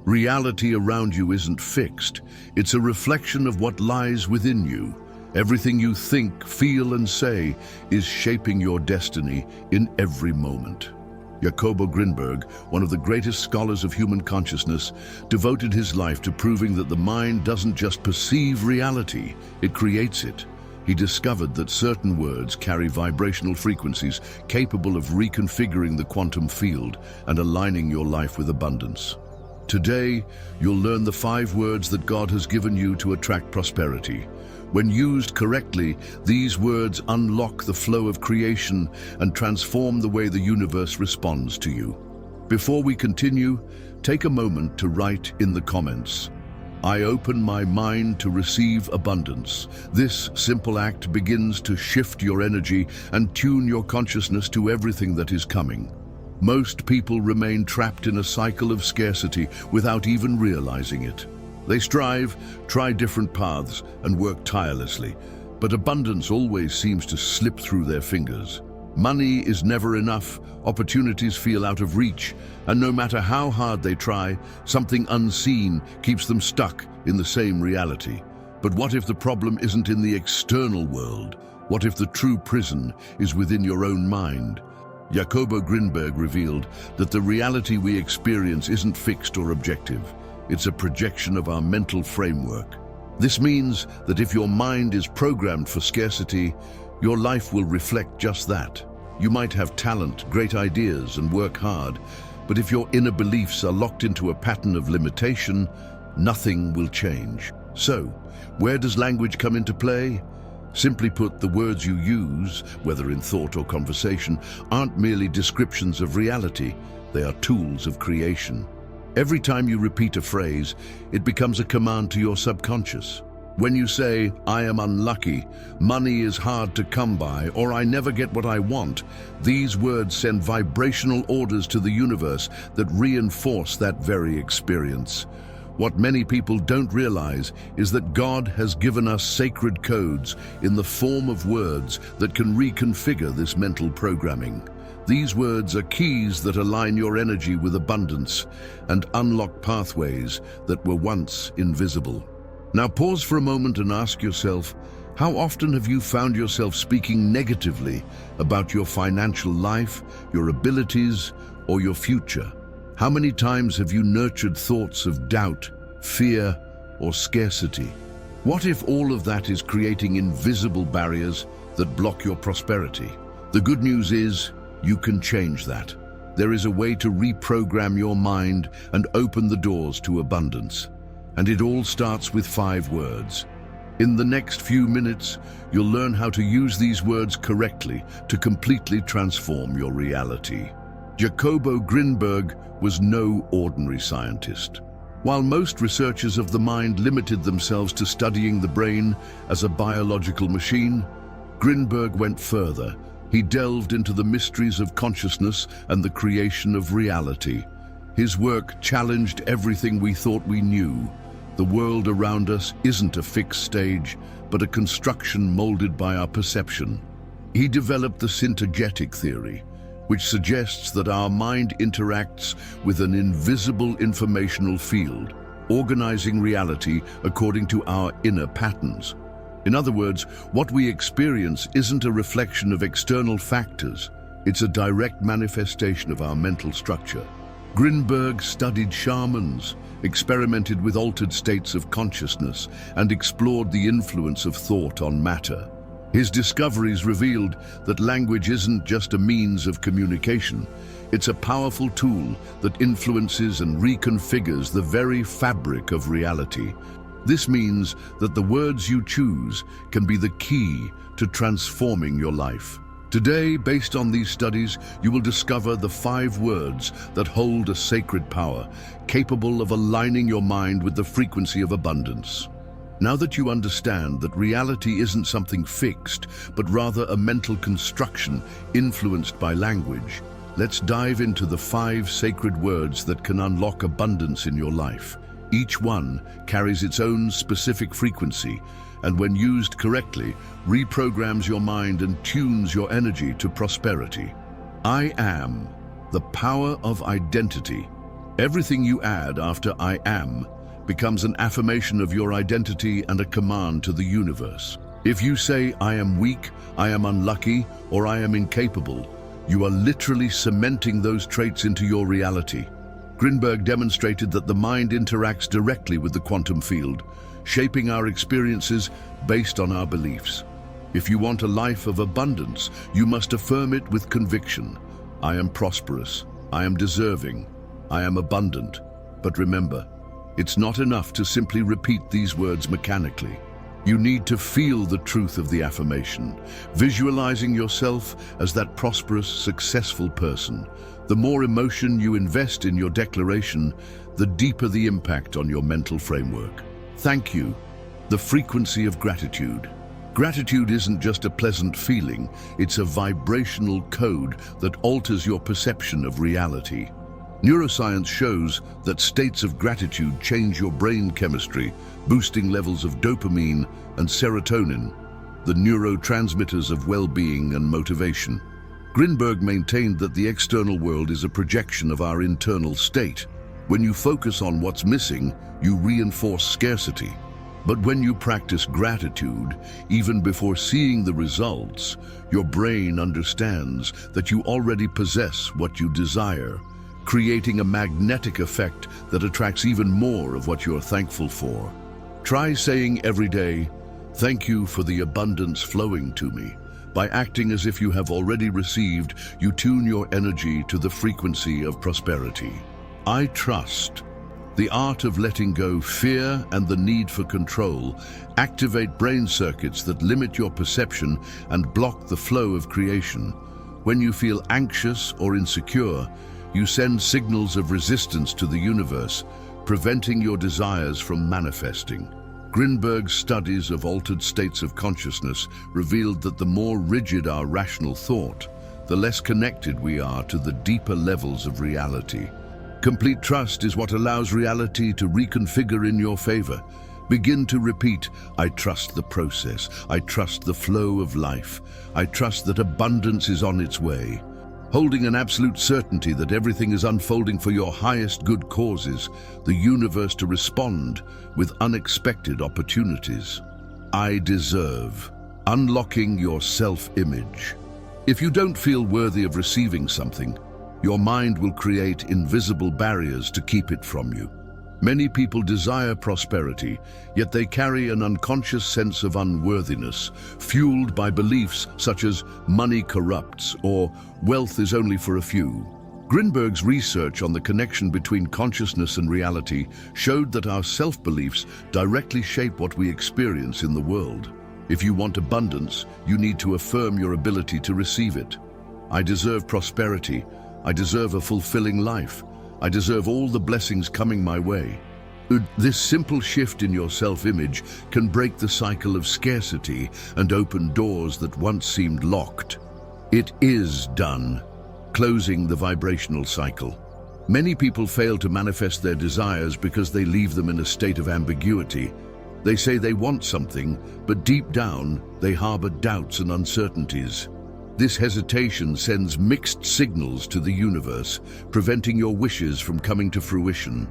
Reality around you isn't fixed. It's a reflection of what lies within you. Everything you think, feel, and say is shaping your destiny in every moment. Jacobo Grinberg, one of the greatest scholars of human consciousness, devoted his life to proving that the mind doesn't just perceive reality, it creates it. He discovered that certain words carry vibrational frequencies capable of reconfiguring the quantum field and aligning your life with abundance. Today, you'll learn the 5 words that God has given you to attract prosperity. When used correctly, these words unlock the flow of creation and transform the way the universe responds to you. Before we continue, take a moment to write in the comments, "I open my mind to receive abundance." This simple act begins to shift your energy and tune your consciousness to everything that is coming. Most people remain trapped in a cycle of scarcity without even realizing it. They strive, try different paths, and work tirelessly, but abundance always seems to slip through their fingers. Money is never enough, opportunities feel out of reach, and no matter how hard they try, something unseen keeps them stuck in the same reality. But what if the problem isn't in the external world? What if the true prison is within your own mind? Jacobo Grinberg revealed that the reality we experience isn't fixed or objective. It's a projection of our mental framework. This means that if your mind is programmed for scarcity, your life will reflect just that. You might have talent, great ideas, and work hard, but if your inner beliefs are locked into a pattern of limitation, nothing will change. So, where does language come into play? Simply put, the words you use, whether in thought or conversation, aren't merely descriptions of reality, they are tools of creation. Every time you repeat a phrase, it becomes a command to your subconscious. When you say, "I am unlucky," "money is hard to come by," or "I never get what I want," these words send vibrational orders to the universe that reinforce that very experience. What many people don't realize is that God has given us sacred codes in the form of words that can reconfigure this mental programming. These words are keys that align your energy with abundance and unlock pathways that were once invisible. Now pause for a moment and ask yourself, how often have you found yourself speaking negatively about your financial life, your abilities, or your future? How many times have you nurtured thoughts of doubt, fear, or scarcity? What if all of that is creating invisible barriers that block your prosperity? The good news is, you can change that. There is a way to reprogram your mind and open the doors to abundance. And it all starts with 5 words. In the next few minutes, you'll learn how to use these words correctly to completely transform your reality. Jacobo Grinberg was no ordinary scientist. While most researchers of the mind limited themselves to studying the brain as a biological machine, Grinberg went further. He delved into the mysteries of consciousness and the creation of reality. His work challenged everything we thought we knew. The world around us isn't a fixed stage, but a construction molded by our perception. He developed the synergetic theory, which suggests that our mind interacts with an invisible informational field, organizing reality according to our inner patterns. In other words, what we experience isn't a reflection of external factors, it's a direct manifestation of our mental structure. Grinberg studied shamans, experimented with altered states of consciousness, and explored the influence of thought on matter. His discoveries revealed that language isn't just a means of communication, it's a powerful tool that influences and reconfigures the very fabric of reality. This means that the words you choose can be the key to transforming your life. Today, based on these studies, you will discover the 5 words that hold a sacred power, capable of aligning your mind with the frequency of abundance. Now that you understand that reality isn't something fixed, but rather a mental construction influenced by language, let's dive into the 5 sacred words that can unlock abundance in your life. Each one carries its own specific frequency, and when used correctly, reprograms your mind and tunes your energy to prosperity. I am the power of identity. Everything you add after I am becomes an affirmation of your identity and a command to the universe. If you say, I am weak, I am unlucky, or I am incapable, you are literally cementing those traits into your reality. Grinberg demonstrated that the mind interacts directly with the quantum field, shaping our experiences based on our beliefs. If you want a life of abundance, you must affirm it with conviction. I am prosperous. I am deserving. I am abundant. But remember, it's not enough to simply repeat these words mechanically. You need to feel the truth of the affirmation, visualizing yourself as that prosperous, successful person. The more emotion you invest in your declaration, the deeper the impact on your mental framework. Thank you. The frequency of gratitude. Gratitude isn't just a pleasant feeling, it's a vibrational code that alters your perception of reality. Neuroscience shows that states of gratitude change your brain chemistry, boosting levels of dopamine and serotonin, the neurotransmitters of well-being and motivation. Grinberg maintained that the external world is a projection of our internal state. When you focus on what's missing, you reinforce scarcity. But when you practice gratitude, even before seeing the results, your brain understands that you already possess what you desire, creating a magnetic effect that attracts even more of what you're thankful for. Try saying every day, "Thank you for the abundance flowing to me." By acting as if you have already received, you tune your energy to the frequency of prosperity. I trust. The art of letting go fear and the need for control activate brain circuits that limit your perception and block the flow of creation. When you feel anxious or insecure, you send signals of resistance to the universe, preventing your desires from manifesting. Grinberg's studies of altered states of consciousness revealed that the more rigid our rational thought, the less connected we are to the deeper levels of reality. Complete trust is what allows reality to reconfigure in your favor. Begin to repeat, I trust the process. I trust the flow of life. I trust that abundance is on its way. Holding an absolute certainty that everything is unfolding for your highest good causes, the universe to respond with unexpected opportunities. I deserve. Unlocking your self-image. If you don't feel worthy of receiving something, your mind will create invisible barriers to keep it from you. Many people desire prosperity, yet they carry an unconscious sense of unworthiness, fueled by beliefs such as money corrupts or wealth is only for a few. Grinberg's research on the connection between consciousness and reality showed that our self-beliefs directly shape what we experience in the world. If you want abundance, you need to affirm your ability to receive it. I deserve prosperity. I deserve a fulfilling life. I deserve all the blessings coming my way. This simple shift in your self-image can break the cycle of scarcity and open doors that once seemed locked. It is done, closing the vibrational cycle. Many people fail to manifest their desires because they leave them in a state of ambiguity. They say they want something, but deep down, they harbor doubts and uncertainties. This hesitation sends mixed signals to the universe, preventing your wishes from coming to fruition.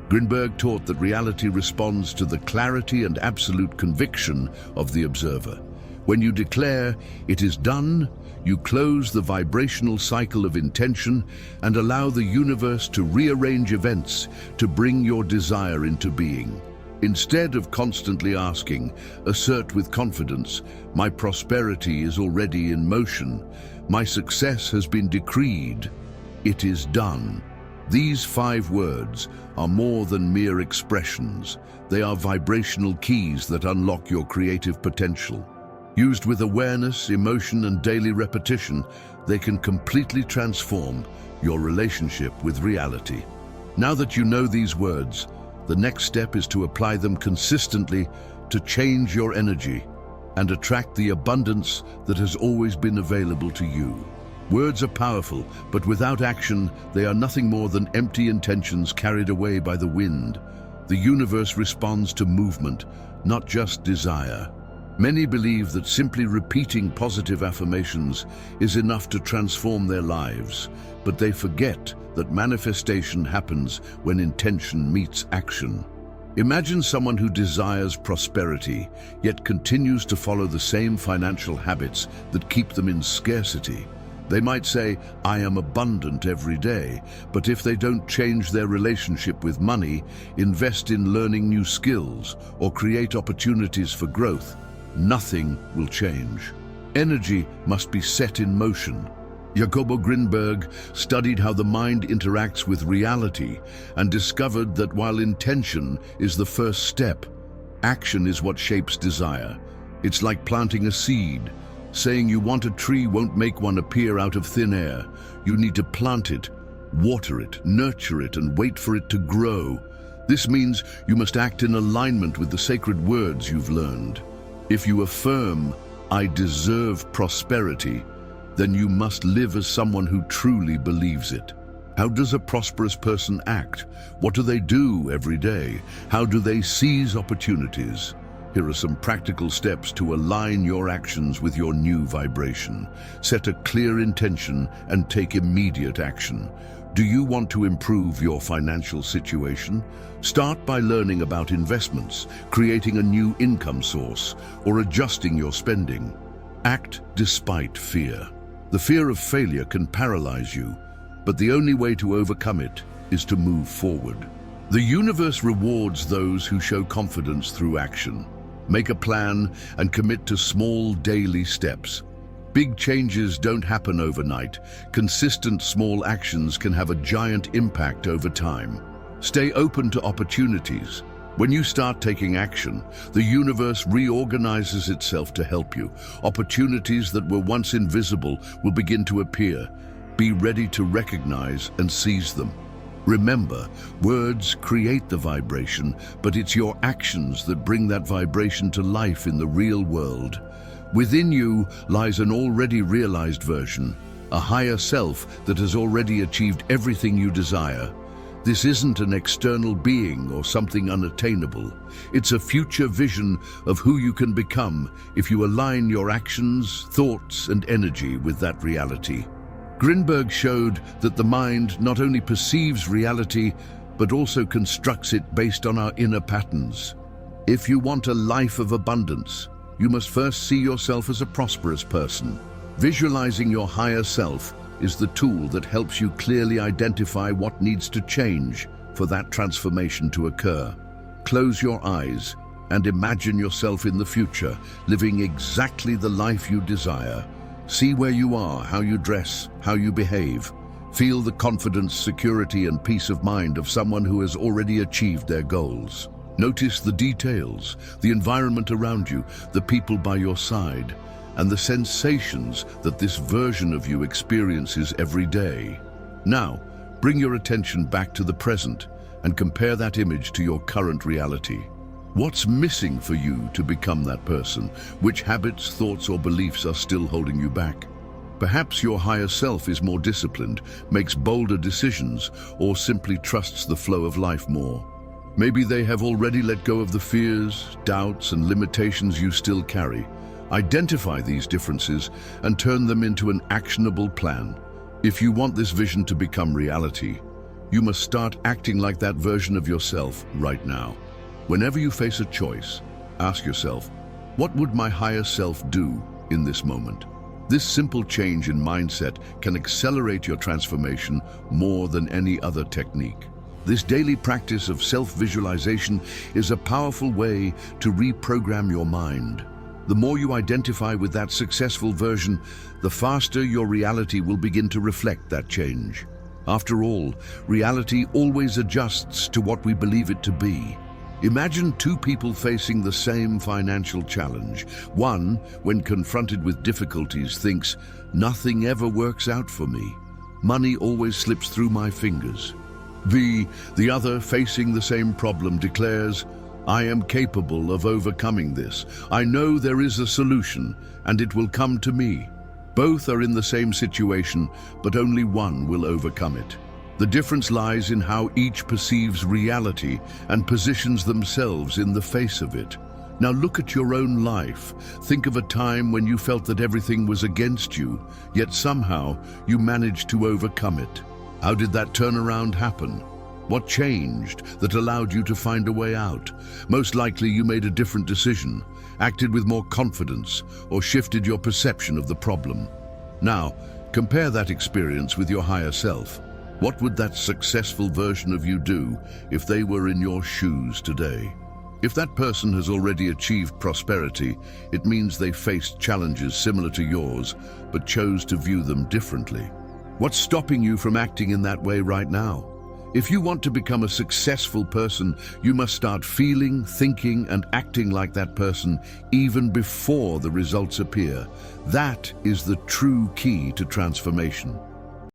Grinberg taught that reality responds to the clarity and absolute conviction of the observer. When you declare, "It is done," you close the vibrational cycle of intention and allow the universe to rearrange events to bring your desire into being. Instead of constantly asking, assert with confidence, "My prosperity is already in motion. My success has been decreed. It is done." These 5 words are more than mere expressions. They are vibrational keys that unlock your creative potential. Used with awareness, emotion, and daily repetition, they can completely transform your relationship with reality. Now that you know these words, the next step is to apply them consistently to change your energy and attract the abundance that has always been available to you. Words are powerful, but without action, they are nothing more than empty intentions carried away by the wind. The universe responds to movement, not just desire. Many believe that simply repeating positive affirmations is enough to transform their lives, but they forget that manifestation happens when intention meets action. Imagine someone who desires prosperity, yet continues to follow the same financial habits that keep them in scarcity. They might say, "I am abundant every day," but if they don't change their relationship with money, invest in learning new skills, or create opportunities for growth, nothing will change. Energy must be set in motion. Jacobo Grinberg studied how the mind interacts with reality and discovered that while intention is the first step, action is what shapes desire. It's like planting a seed. Saying you want a tree won't make one appear out of thin air. You need to plant it, water it, nurture it, and wait for it to grow. This means you must act in alignment with the sacred words you've learned. If you affirm, "I deserve prosperity," then you must live as someone who truly believes it. How does a prosperous person act? What do they do every day? How do they seize opportunities? Here are some practical steps to align your actions with your new vibration. Set a clear intention and take immediate action. Do you want to improve your financial situation? Start by learning about investments, creating a new income source, or adjusting your spending. Act despite fear. The fear of failure can paralyze you, but the only way to overcome it is to move forward. The universe rewards those who show confidence through action. Make a plan and commit to small daily steps. Big changes don't happen overnight. Consistent small actions can have a giant impact over time. Stay open to opportunities. When you start taking action, the universe reorganizes itself to help you. Opportunities that were once invisible will begin to appear. Be ready to recognize and seize them. Remember, words create the vibration, but it's your actions that bring that vibration to life in the real world. Within you lies an already realized version, a higher self that has already achieved everything you desire. This isn't an external being or something unattainable. It's a future vision of who you can become if you align your actions, thoughts, and energy with that reality. Grinberg showed that the mind not only perceives reality, but also constructs it based on our inner patterns. If you want a life of abundance, you must first see yourself as a prosperous person. Visualizing your higher self is the tool that helps you clearly identify what needs to change for that transformation to occur. Close your eyes and imagine yourself in the future, living exactly the life you desire. See where you are, how you dress, how you behave. Feel the confidence, security, and peace of mind of someone who has already achieved their goals. Notice the details, the environment around you, the people by your side, and the sensations that this version of you experiences every day. Now, bring your attention back to the present and compare that image to your current reality. What's missing for you to become that person? Which habits, thoughts, or beliefs are still holding you back? Perhaps your higher self is more disciplined, makes bolder decisions, or simply trusts the flow of life more. Maybe they have already let go of the fears, doubts, and limitations you still carry. Identify these differences and turn them into an actionable plan. If you want this vision to become reality, you must start acting like that version of yourself right now. Whenever you face a choice, ask yourself, what would my higher self do in this moment? This simple change in mindset can accelerate your transformation more than any other technique. This daily practice of self-visualization is a powerful way to reprogram your mind. The more you identify with that successful version, the faster your reality will begin to reflect that change. After all, reality always adjusts to what we believe it to be. Imagine two people facing the same financial challenge. One, when confronted with difficulties, thinks, "Nothing ever works out for me. Money always slips through my fingers." The other, facing the same problem, declares, "I am capable of overcoming this. I know there is a solution, and it will come to me." Both are in the same situation, but only one will overcome it. The difference lies in how each perceives reality and positions themselves in the face of it. Now look at your own life. Think of a time when you felt that everything was against you, yet somehow you managed to overcome it. How did that turnaround happen? What changed that allowed you to find a way out? Most likely you made a different decision, acted with more confidence, or shifted your perception of the problem. Now, compare that experience with your higher self. What would that successful version of you do if they were in your shoes today? If that person has already achieved prosperity, it means they faced challenges similar to yours, but chose to view them differently. What's stopping you from acting in that way right now? If you want to become a successful person, you must start feeling, thinking, and acting like that person even before the results appear. That is the true key to transformation.